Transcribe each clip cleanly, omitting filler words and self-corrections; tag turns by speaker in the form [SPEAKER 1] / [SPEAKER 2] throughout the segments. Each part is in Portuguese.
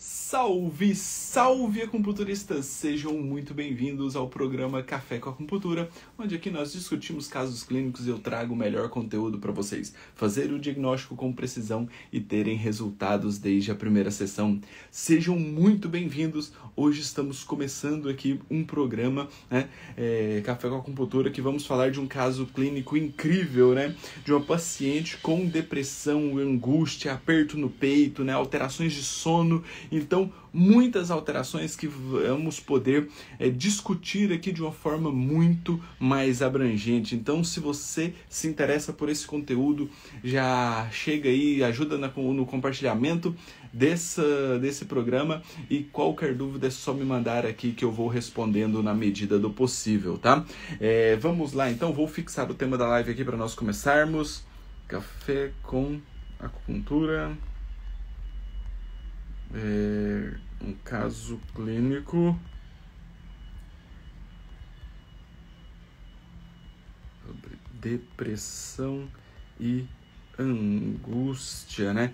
[SPEAKER 1] Salve, salve acupunturistas! Sejam muito bem-vindos ao programa Café com Acupuntura, onde aqui nós discutimos casos clínicos e eu trago o melhor conteúdo para vocês fazer o diagnóstico com precisão e terem resultados desde a primeira sessão. Sejam muito bem-vindos! Hoje estamos começando aqui um programa, Café com Acupuntura, que vamos falar de um caso clínico incrível, de uma paciente com depressão, angústia, aperto no peito, alterações de sono. Então, muitas alterações que vamos poder discutir aqui de uma forma muito mais abrangente. Então, se você se interessa por esse conteúdo, já chega aí, ajuda no compartilhamento desse programa, e qualquer dúvida é só me mandar aqui que eu vou respondendo na medida do possível, tá? Vamos lá, então, vou fixar o tema da live aqui para nós começarmos. Café com Acupuntura. Um caso clínico sobre depressão e angústia,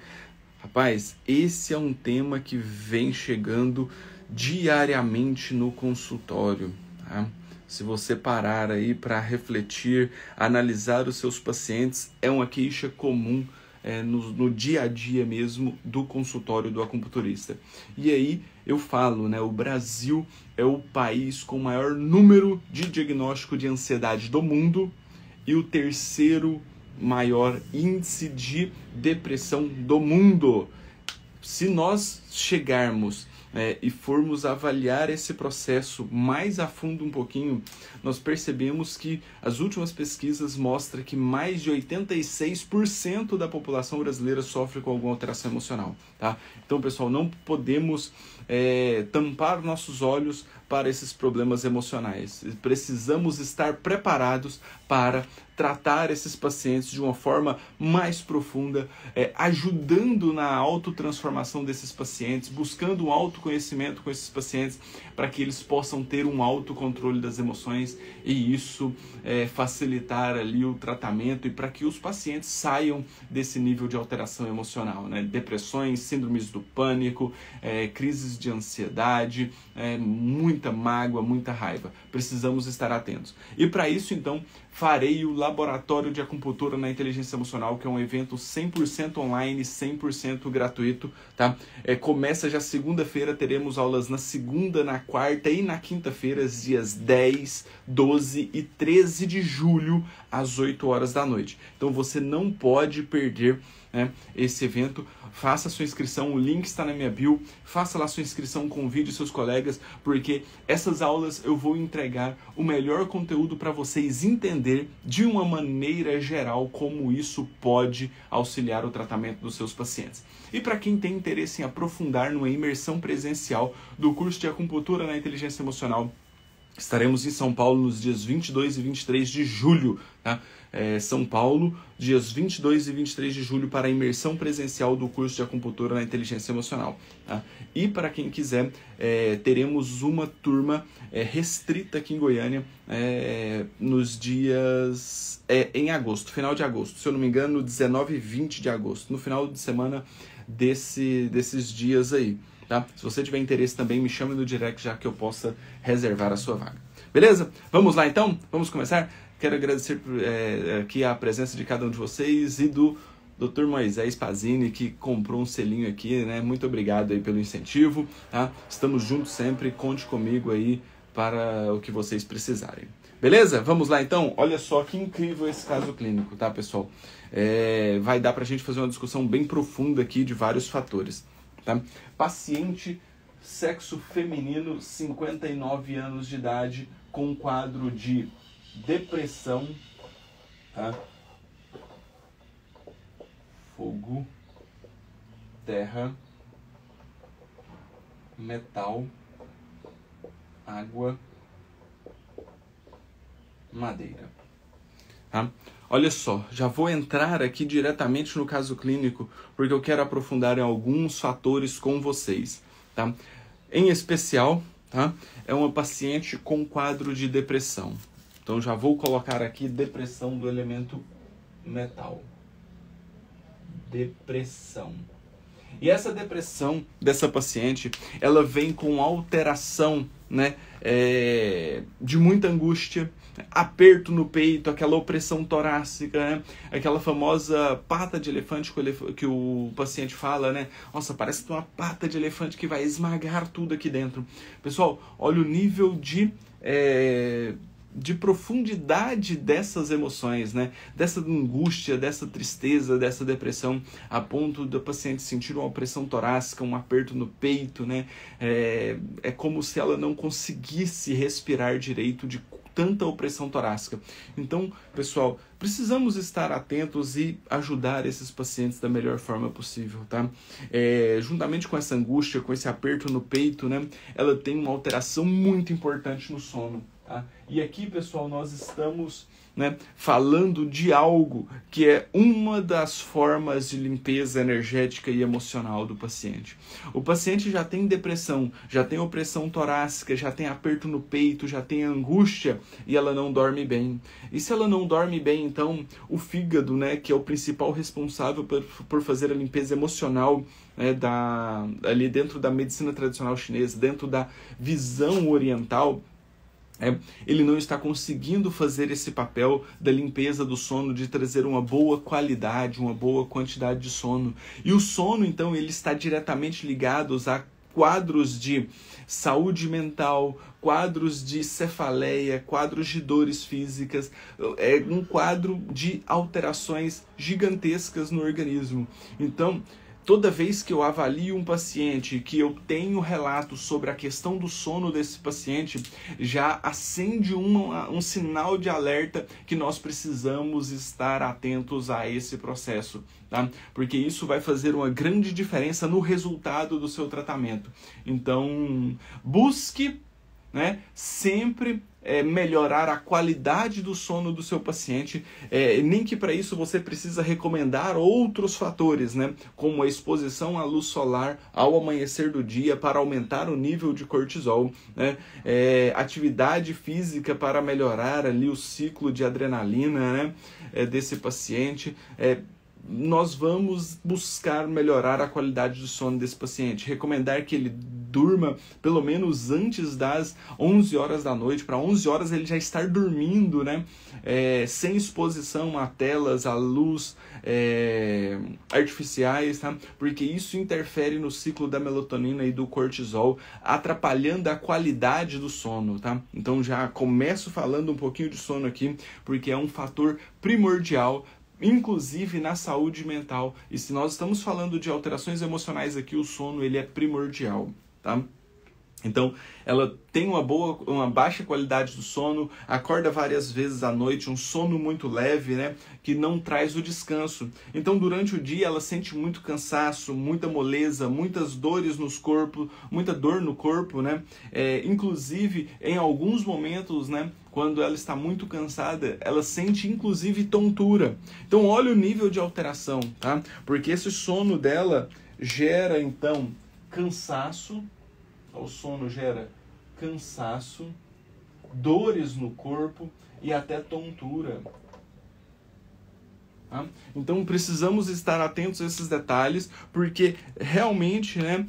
[SPEAKER 1] Rapaz, esse é um tema que vem chegando diariamente no consultório, tá? Se você parar aí para refletir, analisar os seus pacientes, é uma queixa comum no dia a dia mesmo do consultório do acupunturista. E aí eu falo, o Brasil é o país com o maior número de diagnóstico de ansiedade do mundo e o terceiro maior índice de depressão do mundo. Se nós chegarmos e formos avaliar esse processo mais a fundo um pouquinho, nós percebemos que as últimas pesquisas mostram que mais de 86% da população brasileira sofre com alguma alteração emocional, tá? Então, pessoal, não podemos tampar nossos olhos para esses problemas emocionais. Precisamos estar preparados para tratar esses pacientes de uma forma mais profunda, ajudando na autotransformação desses pacientes, buscando um autoconhecimento com esses pacientes para que eles possam ter um autocontrole das emoções e isso facilitar ali o tratamento e para que os pacientes saiam desse nível de alteração emocional, Depressões, síndromes do pânico, crises de ansiedade, muita mágoa, muita raiva. Precisamos estar atentos. E para isso, então, farei o Laboratório de Acupuntura na Inteligência Emocional, que é um evento 100% online, 100% gratuito, tá? Começa já segunda-feira, teremos aulas na segunda, na quarta e na quinta-feira, dias 10, 12 e 13 de julho, às 8 horas da noite. Então você não pode perder esse evento. Faça sua inscrição, o link está na minha bio, faça lá sua inscrição, convide seus colegas, porque essas aulas eu vou entregar o melhor conteúdo para vocês entender de uma maneira geral como isso pode auxiliar o tratamento dos seus pacientes. E para quem tem interesse em aprofundar numa imersão presencial do curso de acupuntura na inteligência emocional, estaremos em São Paulo nos dias 22 e 23 de julho, tá? São Paulo, dias 22 e 23 de julho para a imersão presencial do curso de acupuntura na inteligência emocional, tá? E para quem quiser, teremos uma turma restrita aqui em Goiânia nos dias em agosto, final de agosto, se eu não me engano, 19 e 20 de agosto, no final de semana desses dias aí. Tá? Se você tiver interesse também, me chame no direct já que eu possa reservar a sua vaga. Beleza? Vamos lá então? Vamos começar? Quero agradecer aqui a presença de cada um de vocês e do Dr. Moisés Pazini, que comprou um selinho aqui, Muito obrigado aí pelo incentivo, tá? Estamos juntos sempre, conte comigo aí para o que vocês precisarem. Beleza? Vamos lá então? Olha só que incrível esse caso clínico, tá, pessoal? Vai dar pra gente fazer uma discussão bem profunda aqui de vários fatores. Tá? Paciente, sexo feminino, 59 anos de idade, com quadro de depressão, tá? Fogo, terra, metal, água, madeira. Tá? Olha só, já vou entrar aqui diretamente no caso clínico, porque eu quero aprofundar em alguns fatores com vocês, tá? Em especial, tá? É uma paciente com quadro de depressão. Então já vou colocar aqui depressão do elemento metal. Depressão. E essa depressão dessa paciente, ela vem com alteração, né, de muita angústia, aperto no peito, aquela opressão torácica, né, aquela famosa pata de elefante que o paciente fala, né? Nossa, parece uma pata de elefante que vai esmagar tudo aqui dentro. Pessoal, olha o nível de profundidade dessas emoções, né? Dessa angústia, dessa tristeza, dessa depressão, a ponto do paciente sentir uma opressão torácica, um aperto no peito, né? É como se ela não conseguisse respirar direito de tanta opressão torácica. Então, pessoal, precisamos estar atentos e ajudar esses pacientes da melhor forma possível, tá? Juntamente com essa angústia, com esse aperto no peito, né? Ela tem uma alteração muito importante no sono. Tá? E aqui, pessoal, nós estamos, né, falando de algo que é uma das formas de limpeza energética e emocional do paciente. O paciente já tem depressão, já tem opressão torácica, já tem aperto no peito, já tem angústia e ela não dorme bem. E se ela não dorme bem, então o fígado, né, que é o principal responsável por fazer a limpeza emocional, né, ali dentro da medicina tradicional chinesa, dentro da visão oriental, ele não está conseguindo fazer esse papel da limpeza do sono, de trazer uma boa qualidade, uma boa quantidade de sono. E o sono, então, ele está diretamente ligado a quadros de saúde mental, quadros de cefaleia, quadros de dores físicas, um quadro de alterações gigantescas no organismo. Então, toda vez que eu avalio um paciente, que eu tenho relatos sobre a questão do sono desse paciente, já acende um sinal de alerta que nós precisamos estar atentos a esse processo, tá? Porque isso vai fazer uma grande diferença no resultado do seu tratamento. Então, busque, né, sempre melhorar a qualidade do sono do seu paciente, nem que para isso você precisa recomendar outros fatores, né, como a exposição à luz solar ao amanhecer do dia para aumentar o nível de cortisol, né, atividade física para melhorar ali o ciclo de adrenalina, né, desse paciente. Nós vamos buscar melhorar a qualidade do sono desse paciente, recomendar que ele durma pelo menos antes das 11 horas da noite, para 11 horas ele já estar dormindo, né? Sem exposição a telas, a luz artificiais, tá? Porque isso interfere no ciclo da melatonina e do cortisol, atrapalhando a qualidade do sono, tá? Então já começo falando um pouquinho de sono aqui, porque é um fator primordial, inclusive na saúde mental. E se nós estamos falando de alterações emocionais aqui, o sono ele é primordial, tá? Então, ela tem uma baixa qualidade do sono, acorda várias vezes à noite, um sono muito leve, né, que não traz o descanso. Então, durante o dia, ela sente muito cansaço, muita moleza, muitas dores nos corpos, muita dor no corpo, né? Inclusive, em alguns momentos, né, quando ela está muito cansada, ela sente inclusive tontura. Então, olha o nível de alteração, tá? Porque esse sono dela gera, então, cansaço. O sono gera cansaço, dores no corpo e até tontura. Tá? Então precisamos estar atentos a esses detalhes, porque realmente, né,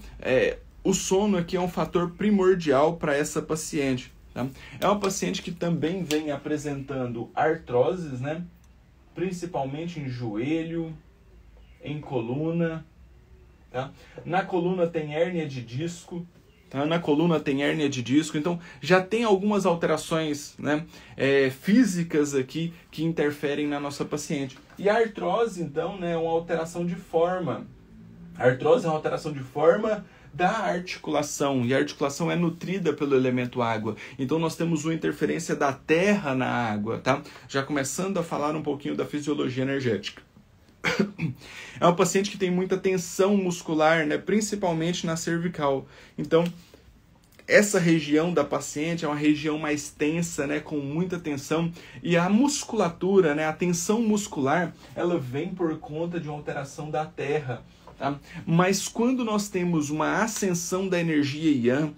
[SPEAKER 1] o sono aqui é um fator primordial para essa paciente. Tá? É uma paciente que também vem apresentando artroses, né, principalmente em joelho, em coluna. Tá? Na coluna tem hérnia de disco. Tá? Na coluna tem hérnia de disco, então já tem algumas alterações, né, físicas aqui que interferem na nossa paciente. E a artrose, então, né, é uma alteração de forma. A artrose é uma alteração de forma da articulação, e a articulação é nutrida pelo elemento água. Então nós temos uma interferência da terra na água, tá? Já começando a falar um pouquinho da fisiologia energética. É uma paciente que tem muita tensão muscular, né, principalmente na cervical. Então, essa região da paciente é uma região mais tensa, né, com muita tensão. E a musculatura, né, a tensão muscular, ela vem por conta de uma alteração da terra. Tá? Mas quando nós temos uma ascensão da energia Yang,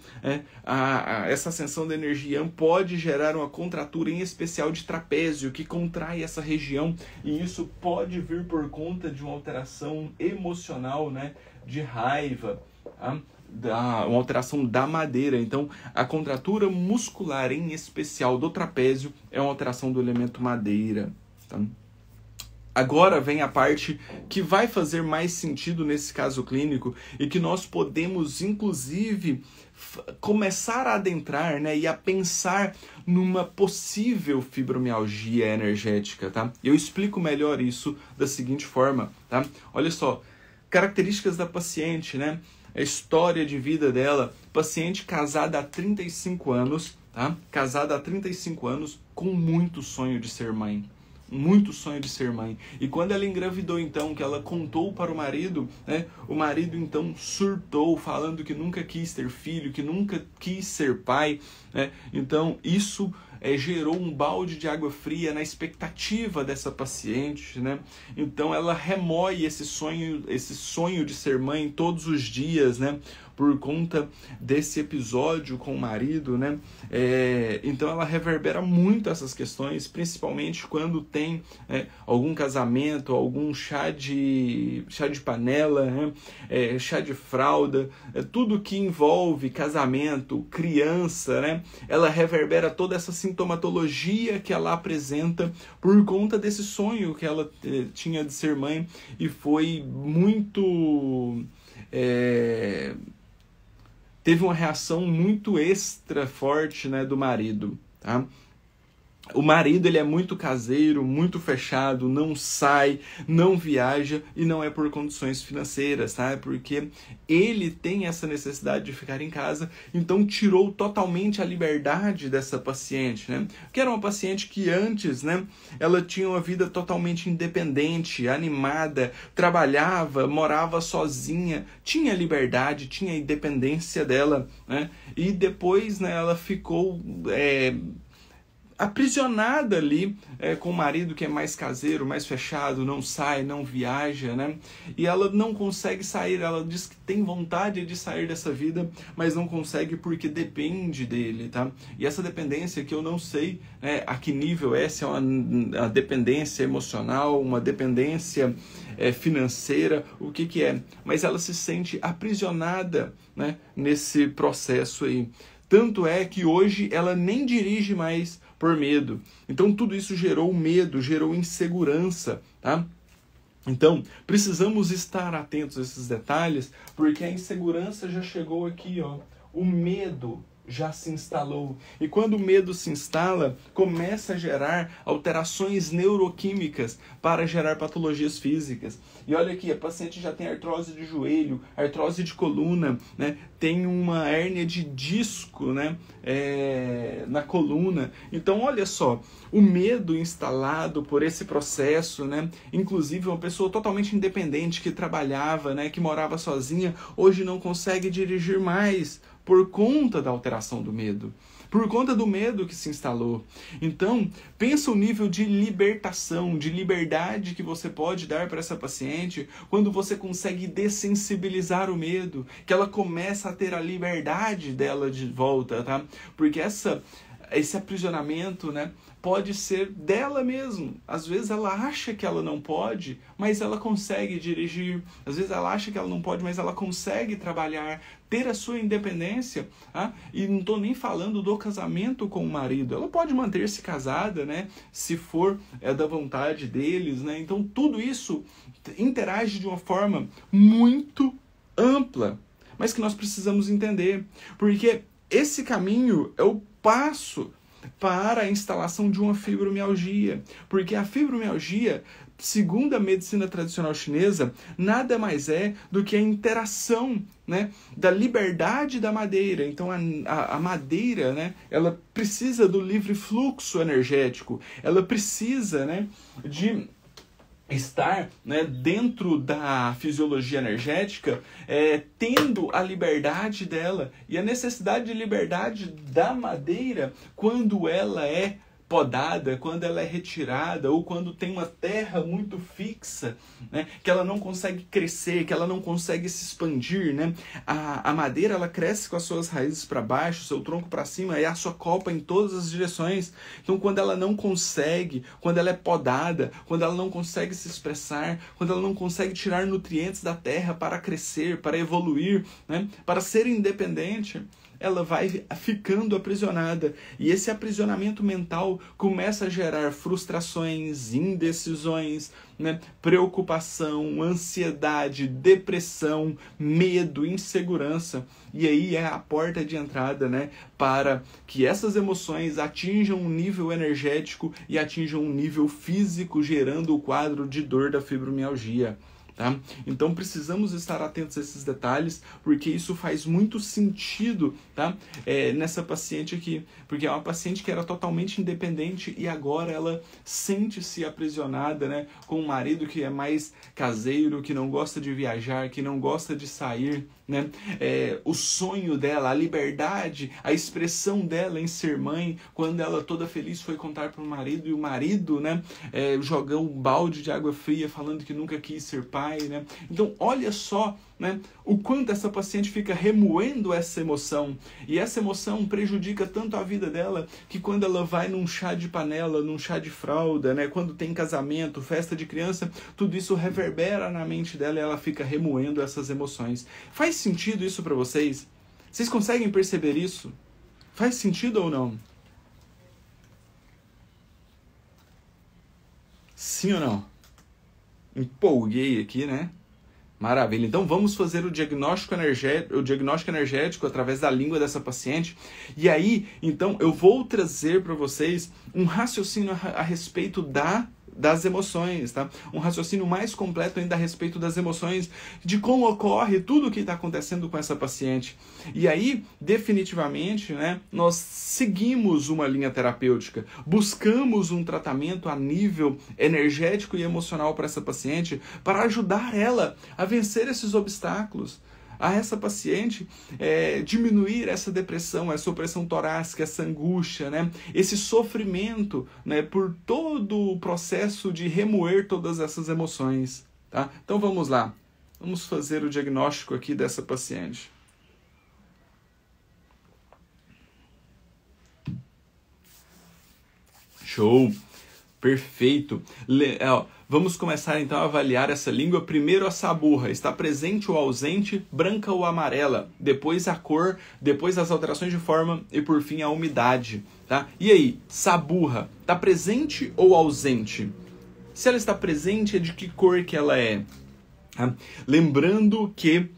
[SPEAKER 1] essa ascensão da energia Yang pode gerar uma contratura, em especial de trapézio, que contrai essa região, e isso pode vir por conta de uma alteração emocional, né, de raiva, tá? Uma alteração da madeira. Então, a contratura muscular, em especial do trapézio, é uma alteração do elemento madeira. Tá? Agora vem a parte que vai fazer mais sentido nesse caso clínico e que nós podemos, inclusive, começar a adentrar, né, e a pensar numa possível fibromialgia energética. Tá? Eu explico melhor isso da seguinte forma. Tá? Olha só, características da paciente, né? A história de vida dela, paciente casada há 35 anos, tá? Casada há 35 anos, com muito sonho de ser mãe. Muito sonho de ser mãe. E quando ela engravidou, então, que ela contou para o marido, né? O marido, então, surtou, falando que nunca quis ter filho, que nunca quis ser pai, né? Então, isso gerou um balde de água fria na expectativa dessa paciente, né? Então, ela remoe esse sonho de ser mãe todos os dias, né? Por conta desse episódio com o marido, né? Então ela reverbera muito essas questões, principalmente quando tem algum casamento, algum chá de panela, né? Chá de fralda, tudo que envolve casamento, criança, né? Ela reverbera toda essa sintomatologia que ela apresenta por conta desse sonho que ela tinha de ser mãe, e foi muito... teve uma reação muito extra forte, né, do marido, tá? O marido, ele é muito caseiro, muito fechado, não sai, não viaja, e não é por condições financeiras, tá? Porque ele tem essa necessidade de ficar em casa, então tirou totalmente a liberdade dessa paciente, né? Que era uma paciente que antes, né, ela tinha uma vida totalmente independente, animada, trabalhava, morava sozinha, tinha liberdade, tinha a independência dela, né? E depois, né, ela ficou... aprisionada ali com o marido, que é mais caseiro, mais fechado, não sai, não viaja, né? E ela não consegue sair, ela diz que tem vontade de sair dessa vida, mas não consegue porque depende dele, tá? E essa dependência que eu não sei, né, a que nível é, se é uma dependência emocional, uma dependência financeira, o que é, mas ela se sente aprisionada, né, nesse processo aí. Tanto é que hoje ela nem dirige mais por medo. Então tudo isso gerou medo, gerou insegurança, tá? Então precisamos estar atentos a esses detalhes, porque a insegurança já chegou aqui, ó. O medo já se instalou. E quando o medo se instala, começa a gerar alterações neuroquímicas para gerar patologias físicas. E olha aqui, a paciente já tem artrose de joelho, artrose de coluna, né? Tem uma hérnia de disco, né? Na coluna. Então, olha só, o medo instalado por esse processo, né? Inclusive, uma pessoa totalmente independente que trabalhava, né? Que morava sozinha, hoje não consegue dirigir mais, por conta da alteração do medo, por conta do medo que se instalou. Então, pensa o nível de libertação, de liberdade que você pode dar para essa paciente quando você consegue dessensibilizar o medo, que ela começa a ter a liberdade dela de volta, tá? Porque esse aprisionamento, né, pode ser dela mesmo. Às vezes ela acha que ela não pode, mas ela consegue dirigir. Às vezes ela acha que ela não pode, mas ela consegue trabalhar, ter a sua independência. Tá? E não estou nem falando do casamento com o marido. Ela pode manter-se casada, né, se for da vontade deles, né? Então tudo isso interage de uma forma muito ampla, mas que nós precisamos entender. Porque esse caminho é o passo para a instalação de uma fibromialgia, porque a fibromialgia, segundo a medicina tradicional chinesa, nada mais é do que a interação, né, da liberdade da madeira. Então a madeira, né, ela precisa do livre fluxo energético, ela precisa, né, de estar, né, dentro da fisiologia energética, tendo a liberdade dela. E a necessidade de liberdade da madeira, quando ela é podada, quando ela é retirada, ou quando tem uma terra muito fixa, né, que ela não consegue crescer, que ela não consegue se expandir, né? A madeira, ela cresce com as suas raízes para baixo, seu tronco para cima, e a sua copa em todas as direções. Então, quando ela não consegue, quando ela é podada, quando ela não consegue se expressar, quando ela não consegue tirar nutrientes da terra para crescer, para evoluir, né, para ser independente, ela vai ficando aprisionada. E esse aprisionamento mental começa a gerar frustrações, indecisões, né, preocupação, ansiedade, depressão, medo, insegurança. E aí é a porta de entrada, né, para que essas emoções atinjam um nível energético e atinjam um nível físico, gerando o quadro de dor da fibromialgia. Tá? Então precisamos estar atentos a esses detalhes, porque isso faz muito sentido, tá? Nessa paciente aqui, porque é uma paciente que era totalmente independente e agora ela sente-se aprisionada, né? Com um marido que é mais caseiro, que não gosta de viajar, que não gosta de sair, né? O sonho dela, a liberdade, a expressão dela em ser mãe, quando ela toda feliz foi contar para o marido, e o marido, né, jogou um balde de água fria falando que nunca quis ser pai, né? Então olha só, né, o quanto essa paciente fica remoendo essa emoção, e essa emoção prejudica tanto a vida dela, que quando ela vai num chá de panela, num chá de fralda, né, quando tem casamento, festa de criança, tudo isso reverbera na mente dela e ela fica remoendo essas emoções. Faz sentido isso para vocês? Vocês conseguem perceber isso? Faz sentido ou não? Sim ou não? Empolguei aqui, né? Maravilha. Então vamos fazer o diagnóstico energético através da língua dessa paciente. E aí, então, eu vou trazer para vocês um raciocínio a respeito das emoções, tá? Um raciocínio mais completo ainda a respeito das emoções, de como ocorre tudo o que está acontecendo com essa paciente. E aí, definitivamente, né, nós seguimos uma linha terapêutica, buscamos um tratamento a nível energético e emocional para essa paciente, para ajudar ela a vencer esses obstáculos, a essa paciente diminuir essa depressão, essa opressão torácica, essa angústia, né? Esse sofrimento, né, por todo o processo de remoer todas essas emoções. Tá? Então vamos lá, vamos fazer o diagnóstico aqui dessa paciente. Show! Perfeito! Vamos começar então a avaliar essa língua. Primeiro a saburra, está presente ou ausente, branca ou amarela, depois a cor, depois as alterações de forma e por fim a umidade. Tá? E aí, saburra, está presente ou ausente? Se ela está presente, é de que cor que ela é? Tá? Lembrando que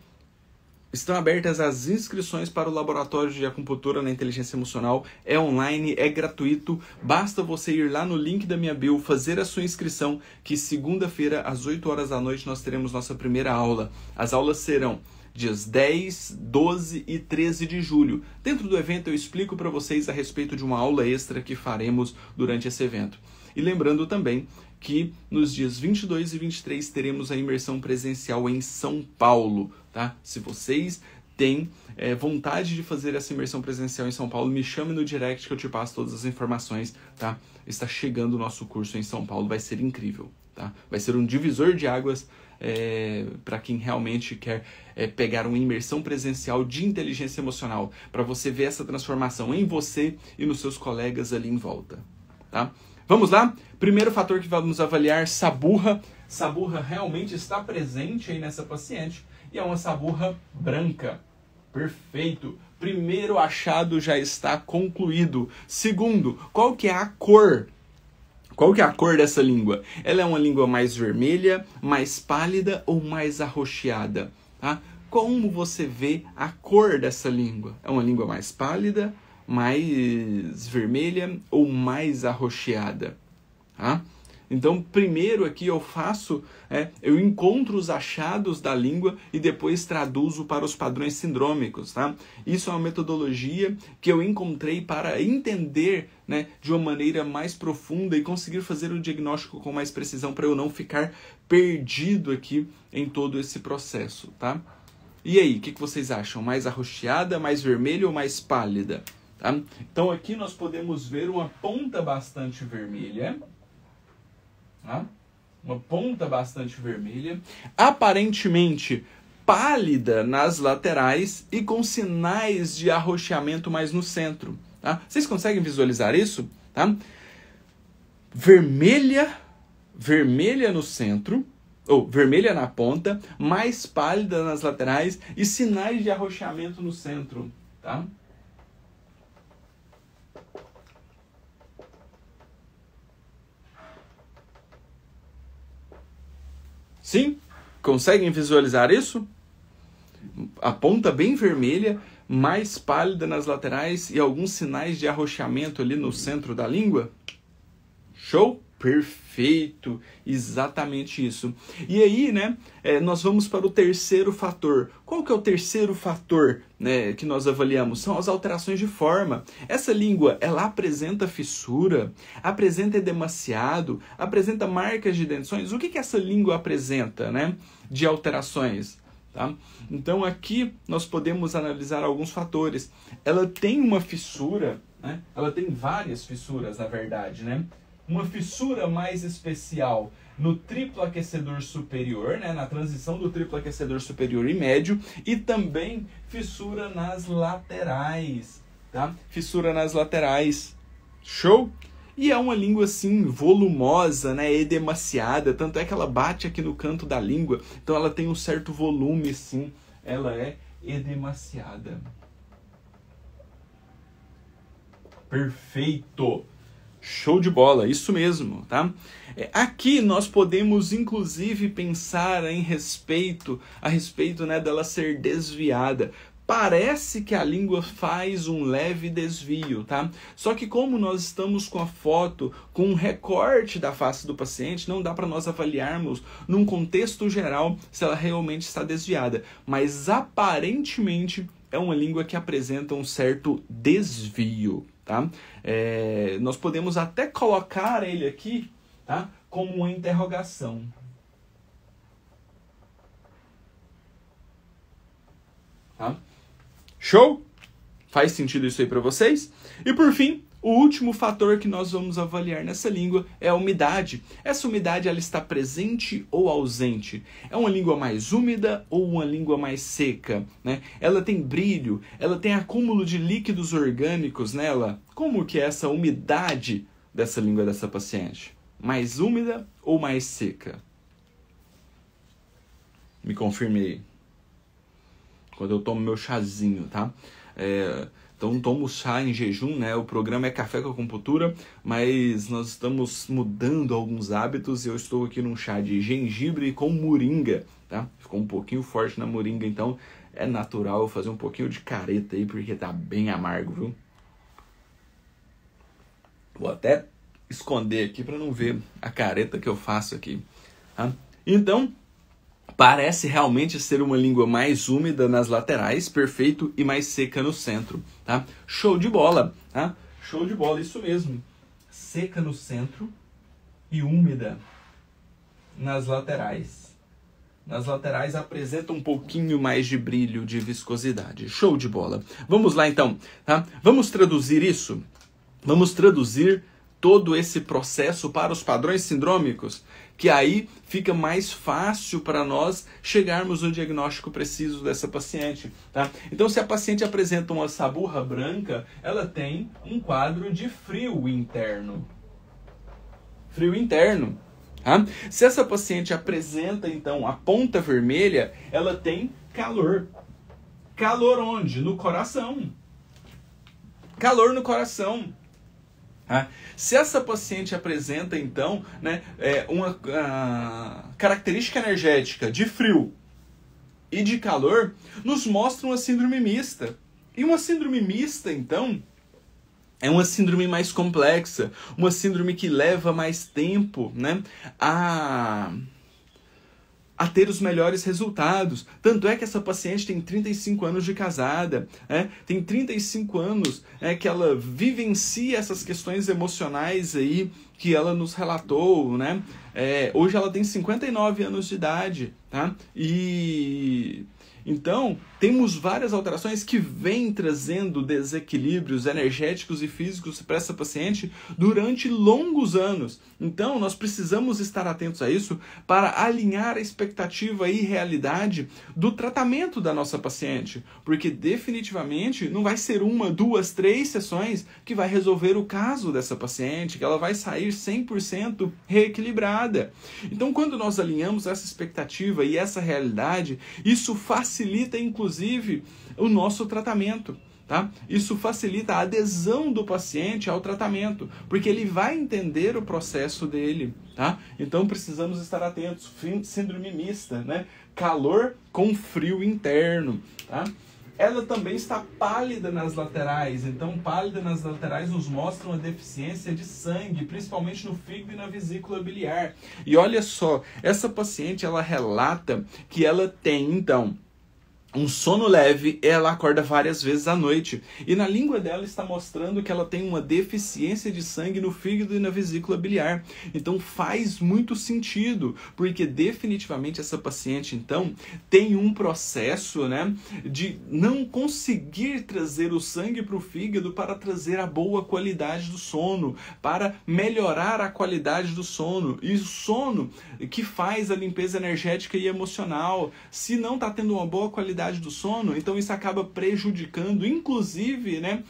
[SPEAKER 1] estão abertas as inscrições para o Laboratório de Acupuntura na Inteligência Emocional. É online, é gratuito. Basta você ir lá no link da minha bio, fazer a sua inscrição, que segunda-feira, às 8 horas da noite, nós teremos nossa primeira aula. As aulas serão dias 10, 12 e 13 de julho. Dentro do evento eu explico para vocês a respeito de uma aula extra que faremos durante esse evento. E lembrando também que nos dias 22 e 23 teremos a imersão presencial em São Paulo, tá? Se vocês têm vontade de fazer essa imersão presencial em São Paulo, me chame no direct que eu te passo todas as informações, tá? Está chegando o nosso curso em São Paulo, vai ser incrível, tá? Vai ser um divisor de águas para quem realmente quer pegar uma imersão presencial de inteligência emocional, para você ver essa transformação em você e nos seus colegas ali em volta, tá? Vamos lá? Primeiro fator que vamos avaliar, saburra. Saburra realmente está presente aí nessa paciente e é uma saburra branca. Perfeito. Primeiro achado já está concluído. Segundo, qual que é a cor? Qual que é a cor dessa língua? Ela é uma língua mais vermelha, mais pálida ou mais arroxeada? Tá? Como você vê a cor dessa língua? É uma língua mais pálida, mais vermelha ou mais arroxeada? Tá? Então, primeiro aqui eu encontro os achados da língua e depois traduzo para os padrões sindrômicos, tá? Isso é uma metodologia que eu encontrei para entender, né, de uma maneira mais profunda e conseguir fazer o diagnóstico com mais precisão para eu não ficar perdido aqui em todo esse processo, tá? E aí, o que vocês acham? Mais arroxeada, mais vermelha ou mais pálida? Tá? Então aqui nós podemos ver uma ponta bastante vermelha. Tá? Uma ponta bastante vermelha, aparentemente pálida nas laterais e com sinais de arroxeamento mais no centro. Tá? Vocês conseguem visualizar isso? Tá? Vermelha no centro, ou vermelha na ponta, mais pálida nas laterais e sinais de arroxeamento no centro. Tá? Sim? Conseguem visualizar isso? A ponta bem vermelha, mais pálida nas laterais e alguns sinais de arroxeamento ali no centro da língua? Show? Perfeito! Exatamente isso. E aí, né, nós vamos para o terceiro fator. Qual que é o terceiro fator, né, que nós avaliamos? São as alterações de forma. Essa língua, ela apresenta fissura, apresenta edemaciado, apresenta marcas de dentições. O que que essa língua apresenta, né, de alterações? Tá? Então aqui nós podemos analisar alguns fatores. Ela tem uma fissura, né? Ela tem várias fissuras, na verdade, né? Uma fissura mais especial no triplo aquecedor superior, né? Na transição do triplo aquecedor superior e médio, e também fissura nas laterais, tá? Fissura nas laterais. Show? E é uma língua, assim, volumosa, né, edemaciada, tanto é que ela bate aqui no canto da língua, então ela tem um certo volume, sim, ela é edemaciada. Perfeito! Show de bola, isso mesmo, tá? Aqui nós podemos, inclusive, pensar a respeito, né, dela ser desviada. Parece que a língua faz um leve desvio, tá? Só que como nós estamos com a foto, com um recorte da face do paciente, não dá para nós avaliarmos num contexto geral se ela realmente está desviada. Mas aparentemente é uma língua que apresenta um certo desvio, tá? Nós podemos até colocar ele aqui, tá, como uma interrogação. Tá? Show? Faz sentido isso aí para vocês? E por fim, o último fator que nós vamos avaliar nessa língua é a umidade. Essa umidade, ela está presente ou ausente? É uma língua mais úmida ou uma língua mais seca, né? Ela tem brilho, ela tem acúmulo de líquidos orgânicos nela. Como que é essa umidade dessa língua dessa paciente? Mais úmida ou mais seca? Me confirme aí. Quando eu tomo meu chazinho, tá? Então tomo chá em jejum, né? O programa é Café com Acupuntura, mas nós estamos mudando alguns hábitos e eu estou aqui num chá de gengibre com moringa, tá? Ficou um pouquinho forte na moringa, então é natural eu fazer um pouquinho de careta aí, porque tá bem amargo, viu? Vou até esconder aqui para não ver a careta que eu faço aqui, tá? Então, parece realmente ser uma língua mais úmida nas laterais, perfeito, e mais seca no centro, tá? Show de bola, tá? Show de bola, isso mesmo. Seca no centro e úmida nas laterais. Nas laterais apresenta um pouquinho mais de brilho, de viscosidade. Show de bola. Vamos lá então, tá? Vamos traduzir isso? Vamos traduzir todo esse processo para os padrões sindrômicos, que aí fica mais fácil para nós chegarmos no diagnóstico preciso dessa paciente, tá? Então, se a paciente apresenta uma saburra branca, ela tem um quadro de frio interno. Frio interno. Tá? Se essa paciente apresenta, então, a ponta vermelha, ela tem calor. Calor onde? No coração. Calor no coração. Se essa paciente apresenta, então, né, uma característica energética de frio e de calor, nos mostra uma síndrome mista. E uma síndrome mista, então, é uma síndrome mais complexa, uma síndrome que leva mais tempo, né, a ter os melhores resultados. Tanto é que essa paciente tem 35 anos de casada, tem 35 anos que ela vivencia essas questões emocionais aí que ela nos relatou, né? Hoje ela tem 59 anos de idade, tá? E Então, temos várias alterações que vêm trazendo desequilíbrios energéticos e físicos para essa paciente durante longos anos. Então, nós precisamos estar atentos a isso para alinhar a expectativa e realidade do tratamento da nossa paciente, porque definitivamente não vai ser 1, 2, 3 sessões que vai resolver o caso dessa paciente, que ela vai sair 100% reequilibrada. Então, quando nós alinhamos essa expectativa e essa realidade, isso facilita, inclusive, o nosso tratamento. Tá? Isso facilita a adesão do paciente ao tratamento, porque ele vai entender o processo dele. Tá? Então precisamos estar atentos. Síndrome mista, né? Calor com frio interno. Tá? Ela também está pálida nas laterais. Então, pálida nas laterais nos mostra uma deficiência de sangue, principalmente no fígado e na vesícula biliar. E olha só, essa paciente ela relata que ela tem, então, um sono leve, ela acorda várias vezes à noite. E na língua dela está mostrando que ela tem uma deficiência de sangue no fígado e na vesícula biliar. Então faz muito sentido, porque definitivamente essa paciente, então, tem um processo, né, de não conseguir trazer o sangue para o fígado para trazer a boa qualidade do sono, para melhorar a qualidade do sono. E o sono que faz a limpeza energética e emocional. Se não está tendo uma boa qualidade do sono, então isso acaba prejudicando, inclusive, né,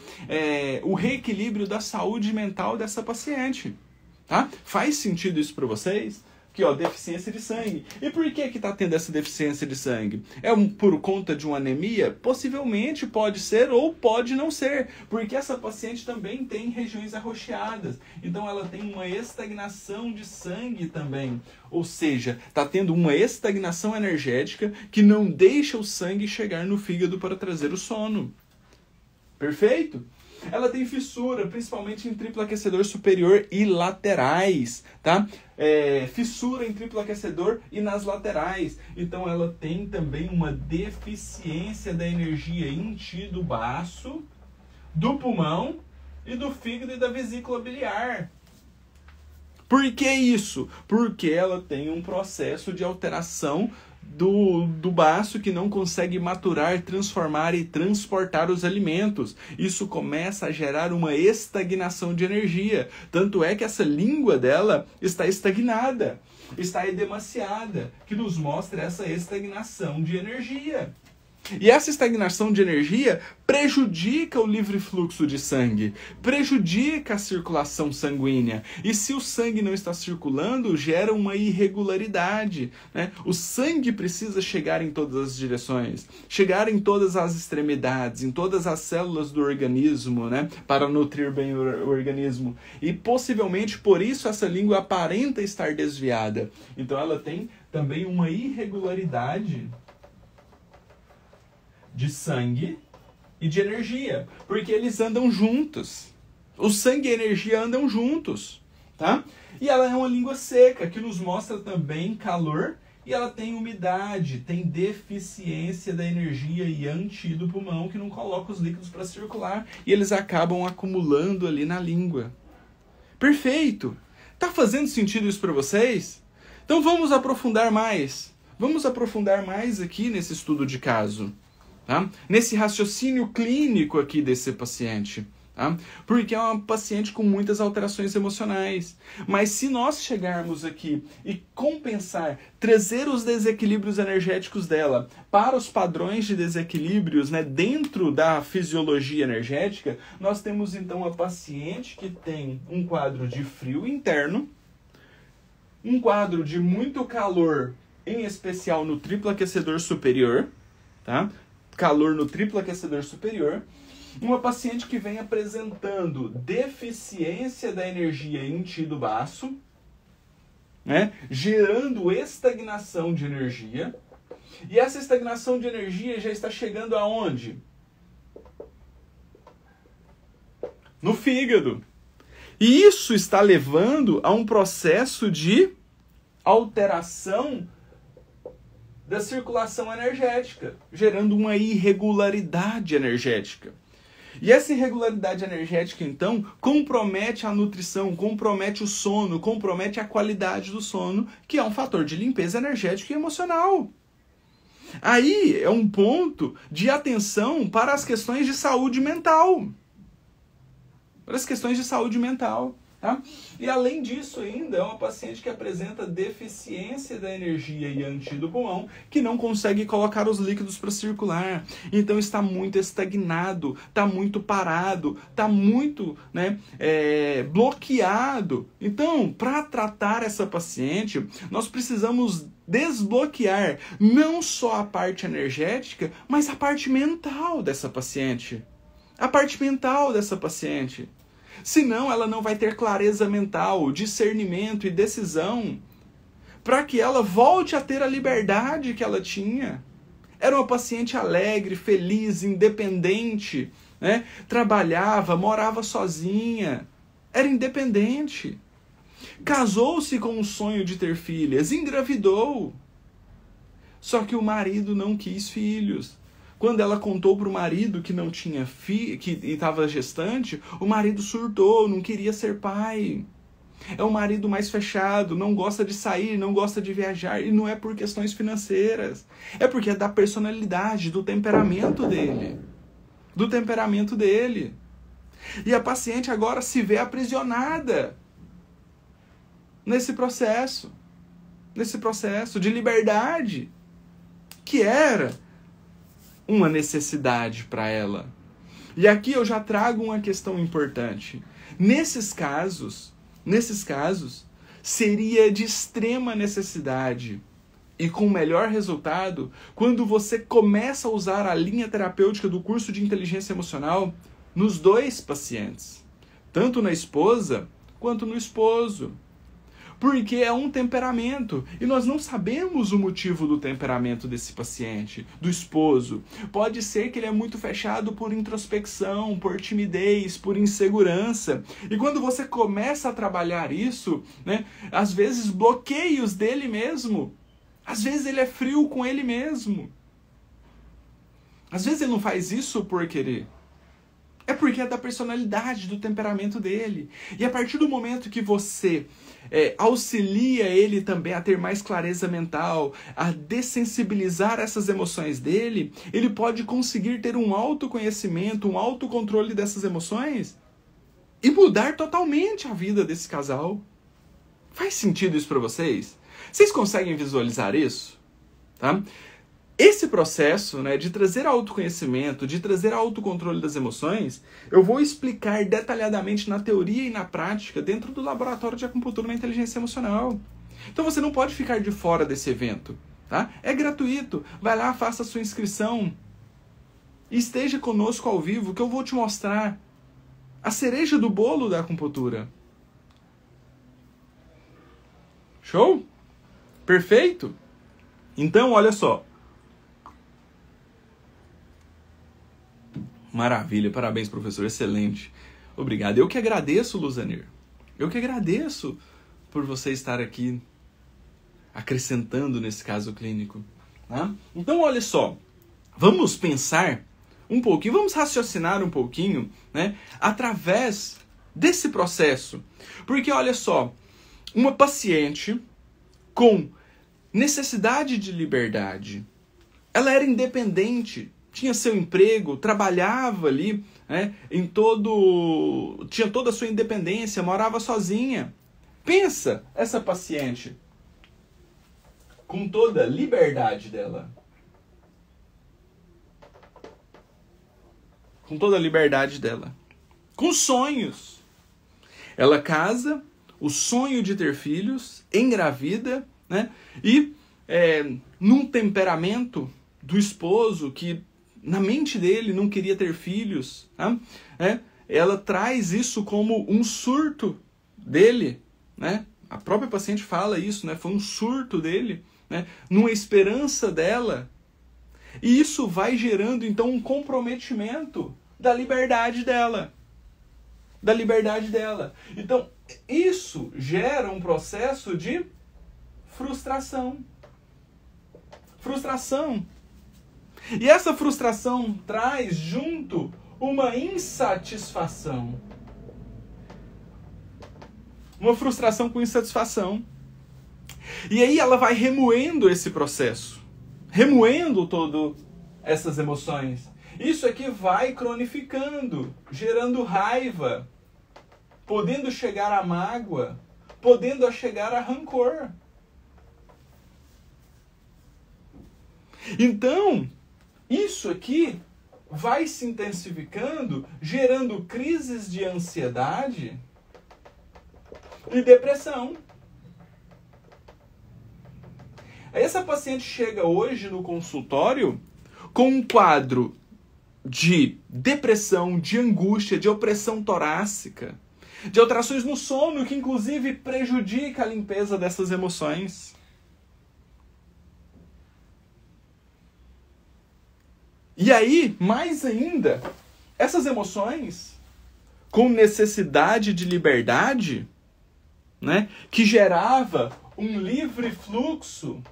[SPEAKER 1] o reequilíbrio da saúde mental dessa paciente. Tá? Faz sentido isso para vocês? Aqui, ó, deficiência de sangue. E por que está tendo essa deficiência de sangue? É por conta de uma anemia? Possivelmente pode ser ou pode não ser, porque essa paciente também tem regiões arroxeadas. Então ela tem uma estagnação de sangue também. Ou seja, está tendo uma estagnação energética que não deixa o sangue chegar no fígado para trazer o sono. Perfeito? Ela tem fissura, principalmente em triplo aquecedor superior e laterais, tá? Fissura em triplo aquecedor e nas laterais. Então ela tem também uma deficiência da energia em ti do baço, do pulmão e do fígado e da vesícula biliar. Por que isso? Porque ela tem um processo de alteração do baço que não consegue maturar, transformar e transportar os alimentos. Isso começa a gerar uma estagnação de energia. Tanto é que essa língua dela está estagnada, está edemaciada, que nos mostra essa estagnação de energia. E essa estagnação de energia prejudica o livre fluxo de sangue, prejudica a circulação sanguínea. E se o sangue não está circulando, gera uma irregularidade, né? O sangue precisa chegar em todas as direções, chegar em todas as extremidades, em todas as células do organismo, né? Para nutrir bem o organismo. E possivelmente por isso essa língua aparenta estar desviada. Então ela tem também uma irregularidade de sangue e de energia, porque eles andam juntos. O sangue e a energia andam juntos, tá? E ela é uma língua seca, que nos mostra também calor, e ela tem umidade, tem deficiência da energia yang do pulmão, que não coloca os líquidos para circular, e eles acabam acumulando ali na língua. Perfeito! Tá fazendo sentido isso para vocês? Então vamos aprofundar mais. Vamos aprofundar mais aqui nesse estudo de caso. Tá? Nesse raciocínio clínico aqui desse paciente. Tá? Porque é uma paciente com muitas alterações emocionais. Mas se nós chegarmos aqui e compensar, trazer os desequilíbrios energéticos dela para os padrões de desequilíbrios, né, dentro da fisiologia energética, nós temos então a paciente que tem um quadro de frio interno, um quadro de muito calor, em especial no triplo aquecedor superior, tá? Calor no triplo aquecedor superior, uma paciente que vem apresentando deficiência da energia em ti do baço, né, gerando estagnação de energia, e essa estagnação de energia já está chegando aonde? No fígado. E isso está levando a um processo de alteração da circulação energética, gerando uma irregularidade energética. E essa irregularidade energética, então, compromete a nutrição, compromete o sono, compromete a qualidade do sono, que é um fator de limpeza energética e emocional. Aí é um ponto de atenção para as questões de saúde mental. Para as questões de saúde mental. Tá? E além disso ainda, é uma paciente que apresenta deficiência da energia Yang Qi do pulmão, que não consegue colocar os líquidos para circular. Então está muito estagnado, está muito parado, está muito bloqueado. Então, para tratar essa paciente, nós precisamos desbloquear não só a parte energética, mas a parte mental dessa paciente. A parte mental dessa paciente. Senão ela não vai ter clareza mental, discernimento e decisão para que ela volte a ter a liberdade que ela tinha. Era uma paciente alegre, feliz, independente, né? Trabalhava, morava sozinha, era independente. Casou-se com o sonho de ter filhas, engravidou. Só que o marido não quis filhos. Quando ela contou para o marido que não tinha filho, que estava gestante, o marido surtou, não queria ser pai. É um marido mais fechado, não gosta de sair, não gosta de viajar. E não é por questões financeiras. É porque é da personalidade, do temperamento dele. Do temperamento dele. E a paciente agora se vê aprisionada nesse processo de liberdade, que era uma necessidade para ela. E aqui eu já trago uma questão importante. Nesses casos, seria de extrema necessidade e com melhor resultado quando você começa a usar a linha terapêutica do curso de inteligência emocional nos dois pacientes, tanto na esposa quanto no esposo. Porque é um temperamento. E nós não sabemos o motivo do temperamento desse paciente, do esposo. Pode ser que ele é muito fechado por introspecção, por timidez, por insegurança. E quando você começa a trabalhar isso, né, às vezes bloqueios dele mesmo. Às vezes ele é frio com ele mesmo. Às vezes ele não faz isso por querer. É porque é da personalidade, do temperamento dele. E a partir do momento que você auxilia ele também a ter mais clareza mental, a dessensibilizar essas emoções dele, ele pode conseguir ter um autoconhecimento, um autocontrole dessas emoções e mudar totalmente a vida desse casal. Faz sentido isso para vocês? Vocês conseguem visualizar isso? Tá? Esse processo, né, de trazer autoconhecimento, de trazer autocontrole das emoções, eu vou explicar detalhadamente na teoria e na prática dentro do laboratório de acupuntura na inteligência emocional. Então você não pode ficar de fora desse evento. Tá? É gratuito. Vai lá, faça a sua inscrição. E esteja conosco ao vivo que eu vou te mostrar a cereja do bolo da acupuntura. Show? Perfeito? Então, olha só. Maravilha, parabéns, professor, excelente. Obrigado. Eu que agradeço, Luzanir. Eu que agradeço por você estar aqui acrescentando nesse caso clínico. Tá? Então, olha só, vamos pensar um pouquinho, vamos raciocinar um pouquinho, né, através desse processo. Porque, olha só, uma paciente com necessidade de liberdade, ela era independente, tinha seu emprego, trabalhava ali, né, tinha toda a sua independência, morava sozinha. Pensa essa paciente com toda a liberdade dela. Com toda a liberdade dela. Com sonhos. Ela casa, o sonho de ter filhos, engravida, né, e num temperamento do esposo que na mente dele não queria ter filhos, tá? Ela traz isso como um surto dele, né? A própria paciente fala isso, né? Foi um surto dele, né? Numa esperança dela. E isso vai gerando, então, um comprometimento da liberdade dela. Da liberdade dela. Então, isso gera um processo de frustração. Frustração. E essa frustração traz junto uma insatisfação. Uma frustração com insatisfação. E aí ela vai remoendo esse processo. remoendo todas essas emoções. Isso aqui vai cronificando, gerando raiva, podendo chegar à mágoa, podendo chegar a rancor. Então, isso aqui vai se intensificando, gerando crises de ansiedade e depressão. Essa paciente chega hoje no consultório com um quadro de depressão, de angústia, de opressão torácica, de alterações no sono, que inclusive prejudica a limpeza dessas emoções. E aí, mais ainda, essas emoções com necessidade de liberdade, né, que gerava um livre fluxo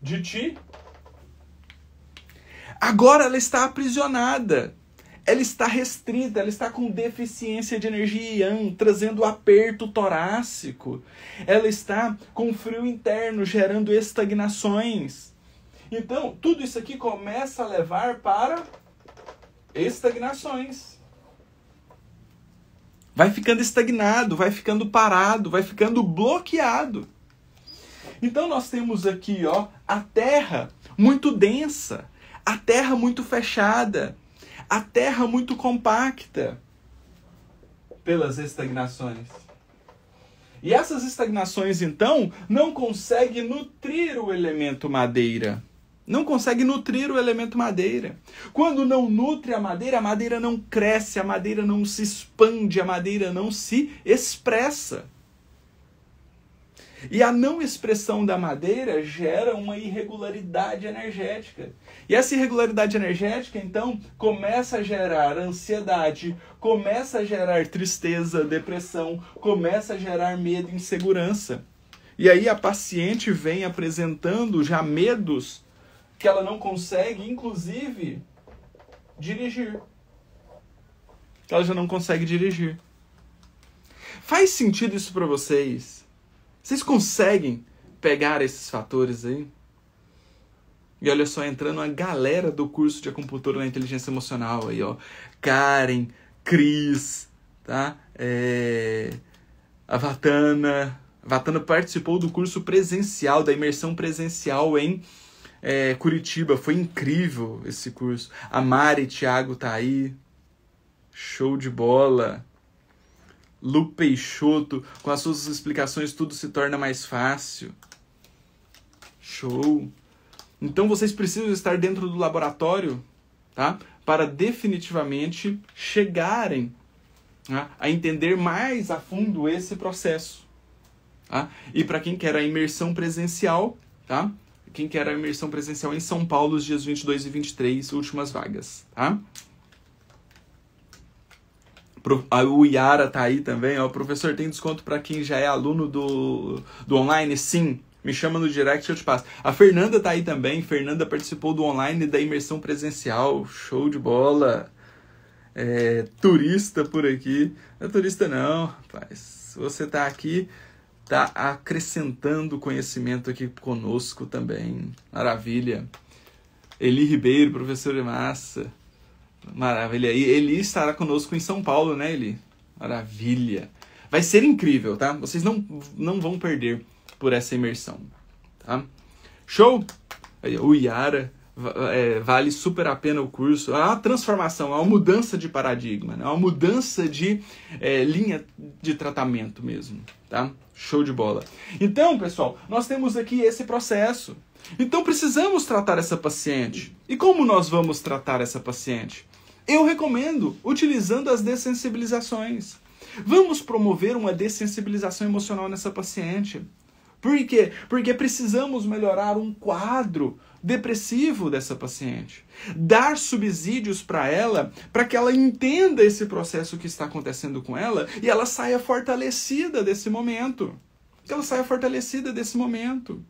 [SPEAKER 1] de ti, agora ela está aprisionada, ela está restrita, ela está com deficiência de energia yang, trazendo aperto torácico, ela está com frio interno, gerando estagnações. Então, tudo isso aqui começa a levar para estagnações. Vai ficando estagnado, vai ficando parado, vai ficando bloqueado. Então nós temos aqui, ó, a terra muito densa, a terra muito fechada, a terra muito compacta pelas estagnações. E essas estagnações, então, não conseguem nutrir o elemento madeira. Não consegue nutrir o elemento madeira. Quando não nutre a madeira não cresce, a madeira não se expande, a madeira não se expressa. E a não expressão da madeira gera uma irregularidade energética. E essa irregularidade energética, então, começa a gerar ansiedade, começa a gerar tristeza, depressão, começa a gerar medo e insegurança. E aí a paciente vem apresentando já medos que ela não consegue, inclusive, dirigir. Ela já não consegue dirigir. Faz sentido isso para vocês? Vocês conseguem pegar esses fatores aí? E olha só, entrando uma galera do curso de acupuntura na inteligência emocional aí, ó. Karen, Cris, tá? A Vatana. A Vatana participou do curso presencial, da imersão presencial em Curitiba. Foi incrível esse curso. A Mari Thiago tá aí. Show de bola. Lu Peixoto, com as suas explicações tudo se torna mais fácil. Show. Então vocês precisam estar dentro do laboratório, tá? Para definitivamente chegarem, tá, a entender mais a fundo esse processo. Tá? E para quem quer a imersão presencial, tá? Quem quer a imersão presencial em São Paulo, os dias 22 e 23, últimas vagas, tá? O Yara tá aí também, ó. Professor, tem desconto para quem já é aluno do online? Sim, me chama no direct que eu te passo. A Fernanda tá aí também. Fernanda participou do online da imersão presencial. Show de bola. Turista por aqui. Não é turista não, rapaz. Você tá aqui, tá acrescentando conhecimento aqui conosco também. Maravilha. Eli Ribeiro, professora massa. Maravilha. E Eli estará conosco em São Paulo, né, Eli? Maravilha. Vai ser incrível, tá? Vocês não vão perder por essa imersão, tá? Show? O Yara, vale super a pena o curso. É uma transformação, é uma mudança de paradigma, né? É uma mudança de linha de tratamento mesmo, tá? Show de bola. Então, pessoal, nós temos aqui esse processo. Então, precisamos tratar essa paciente. E como nós vamos tratar essa paciente? Eu recomendo utilizando as dessensibilizações. Vamos promover uma dessensibilização emocional nessa paciente. Por quê? Porque precisamos melhorar um quadro depressivo dessa paciente. Dar subsídios para ela, para que ela entenda esse processo que está acontecendo com ela e ela saia fortalecida desse momento. Que ela saia fortalecida desse momento.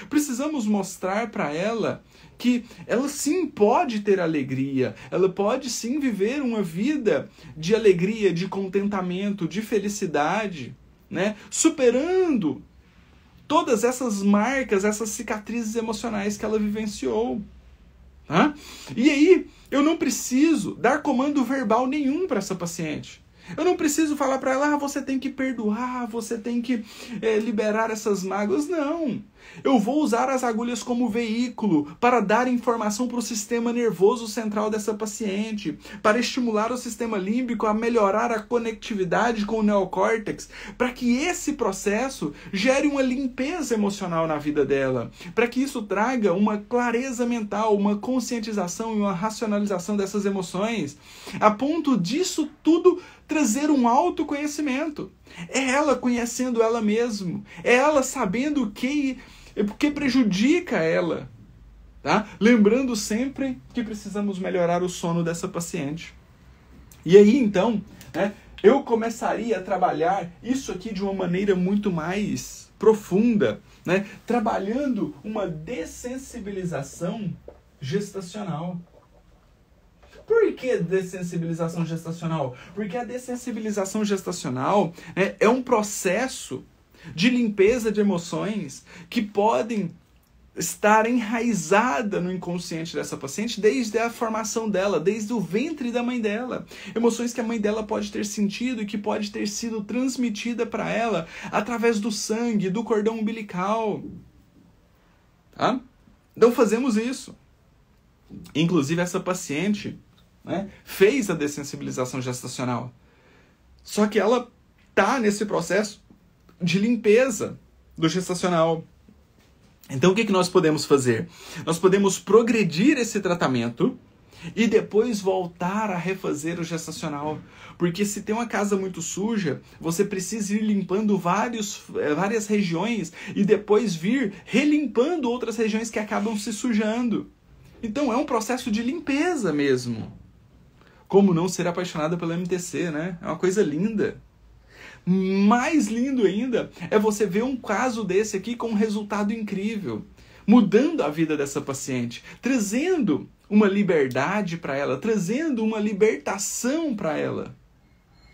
[SPEAKER 1] Precisamos mostrar para ela que ela sim pode ter alegria, ela pode sim viver uma vida de alegria, de contentamento, de felicidade, né? Superando todas essas marcas, essas cicatrizes emocionais que ela vivenciou. Tá? E aí, eu não preciso dar comando verbal nenhum para essa paciente. Eu não preciso falar para ela, você tem que perdoar, você tem que liberar essas mágoas. Não. Eu vou usar as agulhas como veículo para dar informação para o sistema nervoso central dessa paciente, para estimular o sistema límbico a melhorar a conectividade com o neocórtex, para que esse processo gere uma limpeza emocional na vida dela, para que isso traga uma clareza mental, uma conscientização e uma racionalização dessas emoções, a ponto disso tudo trazer um autoconhecimento. É ela conhecendo ela mesma, é ela sabendo o que prejudica ela, tá? Lembrando sempre que precisamos melhorar o sono dessa paciente. E aí, então, né, eu começaria a trabalhar isso aqui de uma maneira muito mais profunda, né, trabalhando uma dessensibilização gestacional. Por que dessensibilização gestacional? Porque a dessensibilização gestacional é um processo de limpeza de emoções que podem estar enraizada no inconsciente dessa paciente desde a formação dela, desde o ventre da mãe dela. Emoções que a mãe dela pode ter sentido e que pode ter sido transmitida para ela através do sangue, do cordão umbilical. Tá? Então fazemos isso. Inclusive essa paciente, né, fez a dessensibilização gestacional. Só que ela está nesse processo de limpeza do gestacional. Então o que nós podemos fazer? Nós podemos progredir esse tratamento e depois voltar a refazer o gestacional. Porque se tem uma casa muito suja, você precisa ir limpando várias regiões e depois vir relimpando outras regiões que acabam se sujando. Então é um processo de limpeza mesmo. Como não ser apaixonada pelo MTC, né? É uma coisa linda. Mais lindo ainda é você ver um caso desse aqui com um resultado incrível, mudando a vida dessa paciente, trazendo uma liberdade para ela, trazendo uma libertação para ela,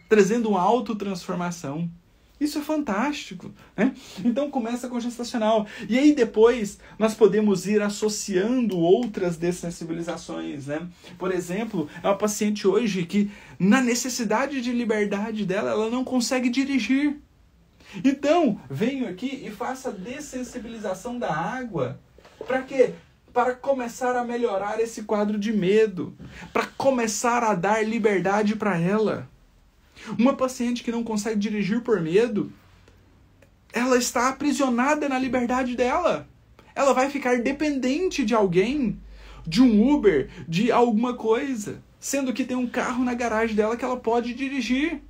[SPEAKER 1] trazendo uma autotransformação. Isso é fantástico, né? Então começa com gestacional. E aí depois nós podemos ir associando outras dessensibilizações, né? Por exemplo, é uma paciente hoje que, na necessidade de liberdade dela, ela não consegue dirigir. Então, venho aqui e faço a dessensibilização da água. Para quê? Para começar a melhorar esse quadro de medo. Para começar a dar liberdade para ela. Uma paciente que não consegue dirigir por medo, ela está aprisionada na liberdade dela. Ela vai ficar dependente de alguém, de um Uber, de alguma coisa, sendo que tem um carro na garagem dela que ela pode dirigir.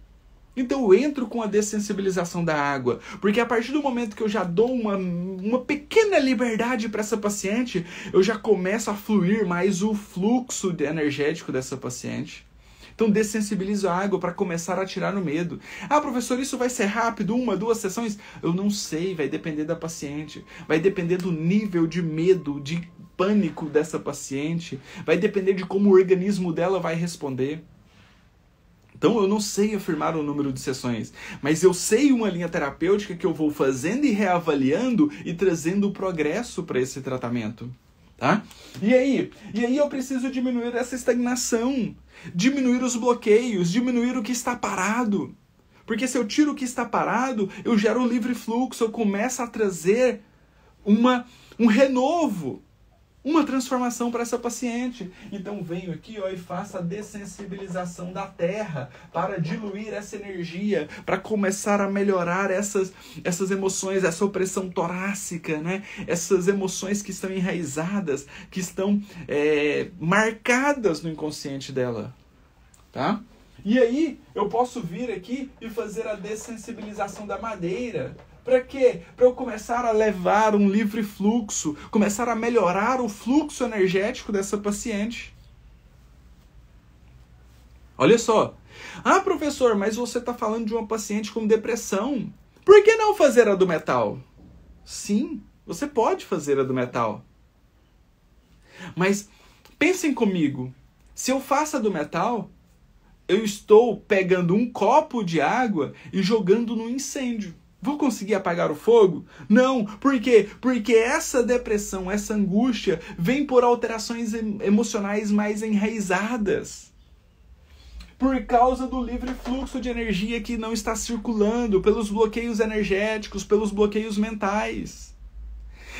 [SPEAKER 1] Então eu entro com a dessensibilização da água, porque a partir do momento que eu já dou uma pequena liberdade para essa paciente, eu já começo a fluir mais o fluxo energético dessa paciente. Então dessensibilizo a água para começar a tirar o medo. Ah, professor, isso vai ser rápido, 1, 2 sessões? Eu não sei, vai depender da paciente. Vai depender do nível de medo, de pânico dessa paciente. Vai depender de como o organismo dela vai responder. Então eu não sei afirmar o número de sessões, mas eu sei uma linha terapêutica que eu vou fazendo e reavaliando e trazendo o progresso para esse tratamento. Tá? E aí eu preciso diminuir essa estagnação, diminuir os bloqueios, diminuir o que está parado. Porque se eu tiro o que está parado, eu gero um livre fluxo, eu começo a trazer um renovo, uma transformação para essa paciente. Então venho aqui e faço a dessensibilização da terra para diluir essa energia, para começar a melhorar essas emoções, essa opressão torácica, né? Essas emoções que estão enraizadas, que estão marcadas no inconsciente dela. Tá? E aí eu posso vir aqui e fazer a dessensibilização da madeira. Para quê? Para eu começar a levar um livre fluxo, começar a melhorar o fluxo energético dessa paciente. Olha só. Ah, professor, mas você está falando de uma paciente com depressão. Por que não fazer a do metal? Sim, você pode fazer a do metal. Mas pensem comigo. Se eu faço a do metal, eu estou pegando um copo de água e jogando no incêndio. Vou conseguir apagar o fogo? Não. Por quê? Porque essa depressão, essa angústia, vem por alterações emocionais mais enraizadas. Por causa do livre fluxo de energia que não está circulando, pelos bloqueios energéticos, pelos bloqueios mentais.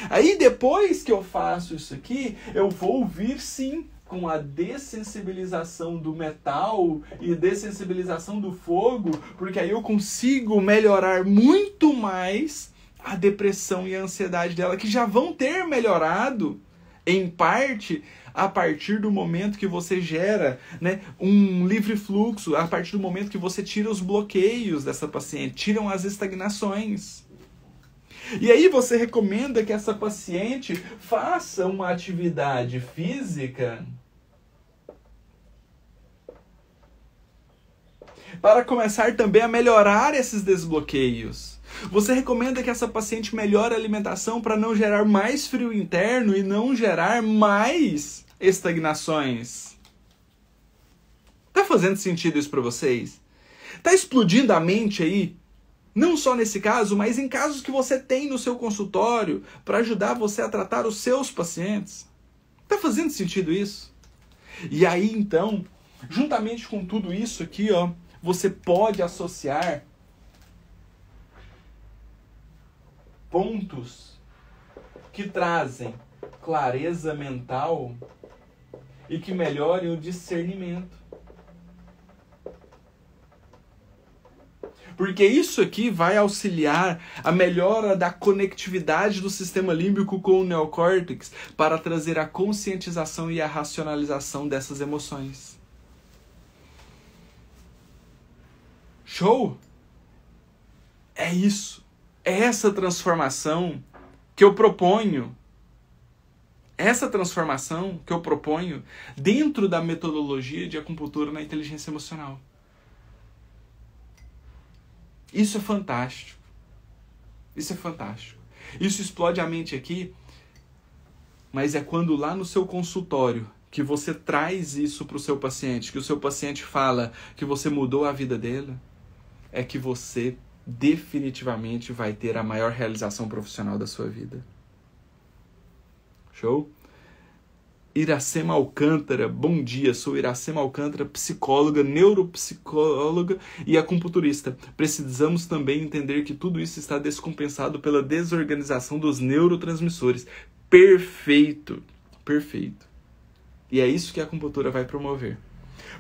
[SPEAKER 1] Aí depois que eu faço isso aqui, eu vou vir sim com a dessensibilização do metal e dessensibilização do fogo, porque aí eu consigo melhorar muito mais a depressão e a ansiedade dela, que já vão ter melhorado, em parte, a partir do momento que você gera, né, um livre fluxo, a partir do momento que você tira os bloqueios dessa paciente, tiram as estagnações. E aí você recomenda que essa paciente faça uma atividade física para começar também a melhorar esses desbloqueios. Você recomenda que essa paciente melhore a alimentação para não gerar mais frio interno e não gerar mais estagnações. Tá fazendo sentido isso para vocês? Tá explodindo a mente aí? Não só nesse caso, mas em casos que você tem no seu consultório para ajudar você a tratar os seus pacientes. Tá fazendo sentido isso? E aí, então, juntamente com tudo isso aqui, ó, você pode associar pontos que trazem clareza mental e que melhorem o discernimento. Porque isso aqui vai auxiliar a melhora da conectividade do sistema límbico com o neocórtex para trazer a conscientização e a racionalização dessas emoções. Show? É isso. É essa transformação que eu proponho. Essa transformação que eu proponho dentro da metodologia de acupuntura na inteligência emocional. Isso é fantástico. Isso é fantástico. Isso explode a mente aqui, mas é quando lá no seu consultório que você traz isso para o seu paciente, que o seu paciente fala que você mudou a vida dele, é que você definitivamente vai ter a maior realização profissional da sua vida. Show? Iracema Alcântara, bom dia, sou Iracema Alcântara, psicóloga, neuropsicóloga e acupunturista. Precisamos também entender que tudo isso está descompensado pela desorganização dos neurotransmissores. Perfeito, perfeito. E é isso que a acupuntura vai promover.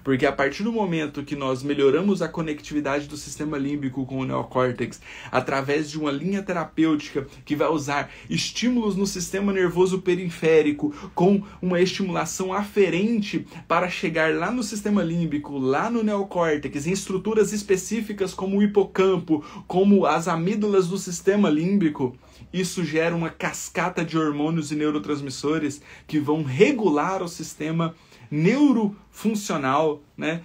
[SPEAKER 1] Porque a partir do momento que nós melhoramos a conectividade do sistema límbico com o neocórtex, através de uma linha terapêutica que vai usar estímulos no sistema nervoso periférico, com uma estimulação aferente para chegar lá no sistema límbico, lá no neocórtex, em estruturas específicas como o hipocampo, como as amígdalas do sistema límbico, isso gera uma cascata de hormônios e neurotransmissores que vão regular o sistema neurofuncional, né?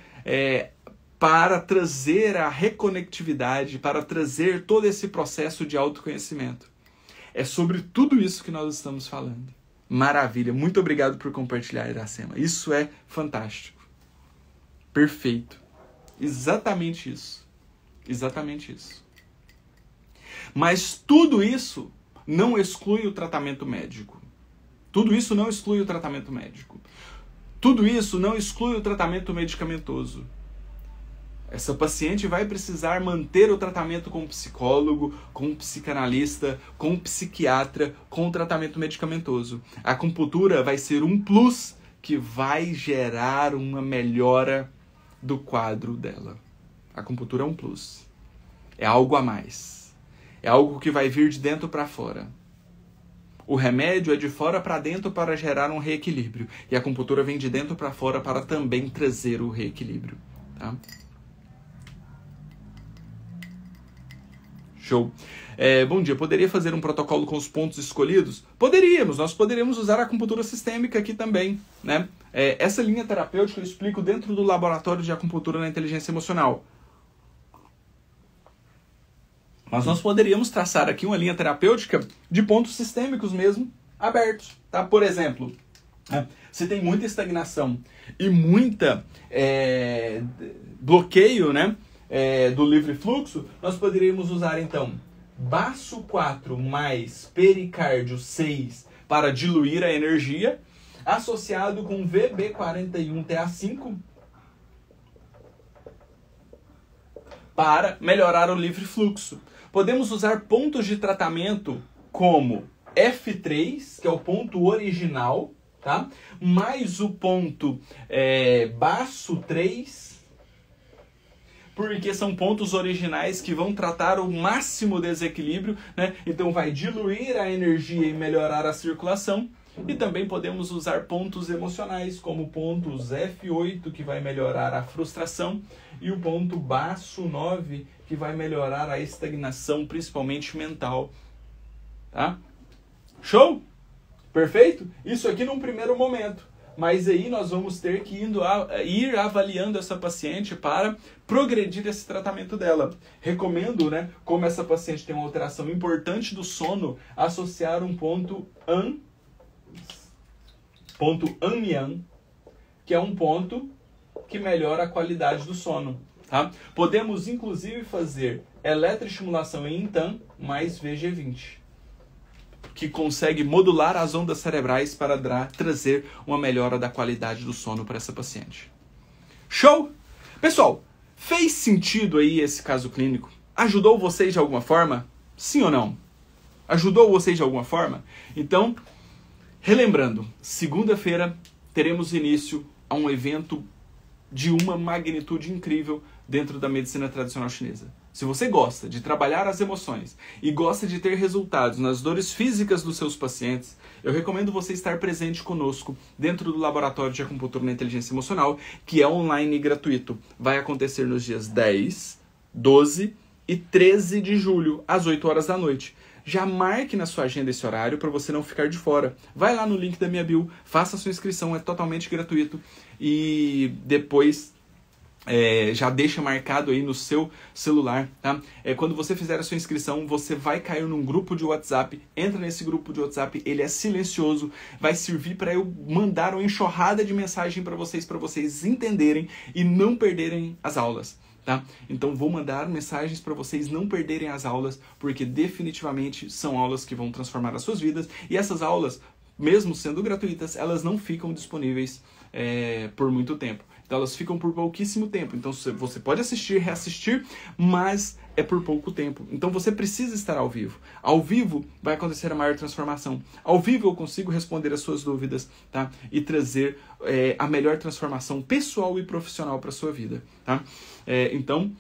[SPEAKER 1] Para trazer a reconectividade, para trazer todo esse processo de autoconhecimento. É sobre tudo isso que nós estamos falando. Maravilha, muito obrigado por compartilhar, Iracema. Isso é fantástico. Perfeito. Exatamente isso. Exatamente isso. Mas tudo isso não exclui o tratamento médico. Tudo isso não exclui o tratamento médico. Tudo isso não exclui o tratamento medicamentoso. Essa paciente vai precisar manter o tratamento com um psicólogo, com um psicanalista, com um psiquiatra, com o tratamento medicamentoso. A acupuntura vai ser um plus que vai gerar uma melhora do quadro dela. A acupuntura é um plus. É algo a mais. É algo que vai vir de dentro para fora. O remédio é de fora para dentro para gerar um reequilíbrio. E a acupuntura vem de dentro para fora para também trazer o reequilíbrio. Tá? Show. Bom dia, poderia fazer um protocolo com os pontos escolhidos? Poderíamos, nós poderíamos usar a acupuntura sistêmica aqui também, né? Essa linha terapêutica eu explico dentro do laboratório de acupuntura na inteligência emocional. Mas nós poderíamos traçar aqui uma linha terapêutica de pontos sistêmicos mesmo, abertos. Tá? Por exemplo, se tem muita estagnação e muita bloqueio, né, do livre fluxo, nós poderíamos usar então baço 4 mais pericárdio 6 para diluir a energia, associado com VB41TA5 para melhorar o livre fluxo. Podemos usar pontos de tratamento como F3, que é o ponto original, tá? Mais o ponto baço 3, porque são pontos originais que vão tratar o máximo desequilíbrio, né? Então vai diluir a energia e melhorar a circulação. E também podemos usar pontos emocionais, como pontos F8, que vai melhorar a frustração, e o ponto baço 9, que vai melhorar a estagnação, principalmente mental. Tá? Show? Perfeito? Isso aqui num primeiro momento. Mas aí nós vamos ter que ir avaliando essa paciente para progredir esse tratamento dela. Recomendo, né, como essa paciente tem uma alteração importante do sono, associar um ponto ANMIAN, que é um ponto que melhora a qualidade do sono. Tá? Podemos, inclusive, fazer eletroestimulação em INTAN mais VG20, que consegue modular as ondas cerebrais para trazer uma melhora da qualidade do sono para essa paciente. Show? Pessoal, fez sentido aí esse caso clínico? Ajudou vocês de alguma forma? Sim ou não? Ajudou vocês de alguma forma? Então, relembrando, segunda-feira teremos início a um evento de uma magnitude incrível dentro da medicina tradicional chinesa. Se você gosta de trabalhar as emoções e gosta de ter resultados nas dores físicas dos seus pacientes, eu recomendo você estar presente conosco dentro do Laboratório de Acupuntura na Inteligência Emocional, que é online e gratuito. Vai acontecer nos dias 10, 12 e 13 de julho, às 8 horas da noite. Já marque na sua agenda esse horário para você não ficar de fora. Vai lá no link da minha bio, faça a sua inscrição, é totalmente gratuito. E depois já deixa marcado aí no seu celular, tá? Quando você fizer a sua inscrição, você vai cair num grupo de WhatsApp. Entra nesse grupo de WhatsApp, ele é silencioso, vai servir para eu mandar uma enxurrada de mensagem para vocês entenderem e não perderem as aulas. Tá? Então vou mandar mensagens para vocês não perderem as aulas, porque definitivamente são aulas que vão transformar as suas vidas, e essas aulas, mesmo sendo gratuitas, elas não ficam disponíveis por muito tempo. Então elas ficam por pouquíssimo tempo. Então você pode assistir, reassistir, mas é por pouco tempo. Então você precisa estar ao vivo. Ao vivo vai acontecer a maior transformação. Ao vivo eu consigo responder as suas dúvidas, tá? E trazer a melhor transformação pessoal e profissional para a sua vida. Tá? Então,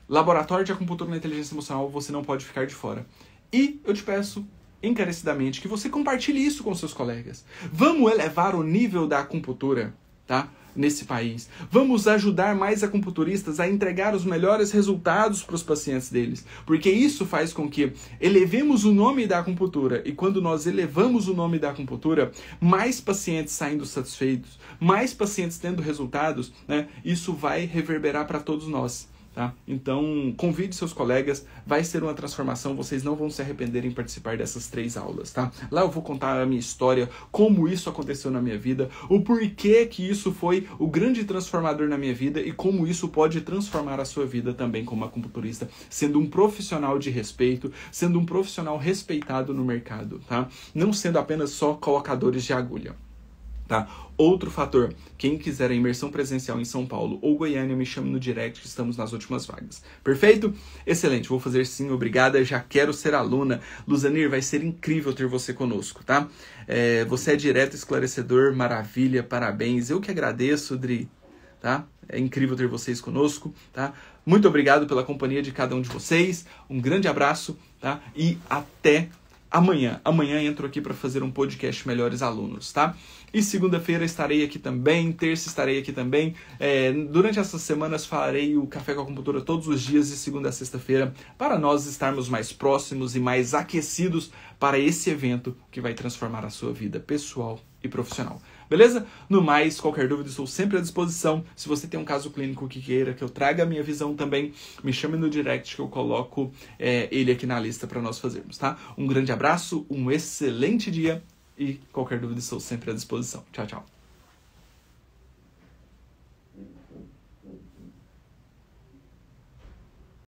[SPEAKER 1] Laboratório de Acupuntura na Inteligência Emocional, você não pode ficar de fora. E eu te peço encarecidamente que você compartilhe isso com seus colegas. Vamos elevar o nível da acupuntura, tá? Nesse país. Vamos ajudar mais acupunturistas a entregar os melhores resultados para os pacientes deles, porque isso faz com que elevemos o nome da acupuntura, e quando nós elevamos o nome da acupuntura, mais pacientes saindo satisfeitos, mais pacientes tendo resultados, né? Isso vai reverberar para todos nós. Tá? Então, convide seus colegas, vai ser uma transformação, vocês não vão se arrepender em participar dessas 3 aulas, tá? Lá eu vou contar a minha história, como isso aconteceu na minha vida, o porquê que isso foi o grande transformador na minha vida e como isso pode transformar a sua vida também como acupunturista, sendo um profissional de respeito, sendo um profissional respeitado no mercado, tá? Não sendo apenas só colocadores de agulha. Tá? Outro fator, quem quiser a imersão presencial em São Paulo ou Goiânia, me chame no direct que estamos nas últimas vagas. Perfeito? Excelente, vou fazer sim, obrigada, já quero ser aluna. Luzanir, vai ser incrível ter você conosco, tá? Você é direto, esclarecedor, maravilha, parabéns. Eu que agradeço, Dri, tá? É incrível ter vocês conosco, tá? Muito obrigado pela companhia de cada um de vocês, um grande abraço, tá? E até amanhã. Amanhã entro aqui para fazer um podcast Melhores Alunos, tá? E segunda-feira estarei aqui também, terça estarei aqui também. Durante essas semanas farei o Café com a Acupuntura todos os dias, de segunda a sexta-feira, para nós estarmos mais próximos e mais aquecidos para esse evento que vai transformar a sua vida pessoal e profissional. Beleza? No mais, qualquer dúvida, estou sempre à disposição. Se você tem um caso clínico que queira que eu traga a minha visão também, me chame no direct que eu coloco ele aqui na lista para nós fazermos, tá? Um grande abraço, um excelente dia e qualquer dúvida, estou sempre à disposição. Tchau, tchau.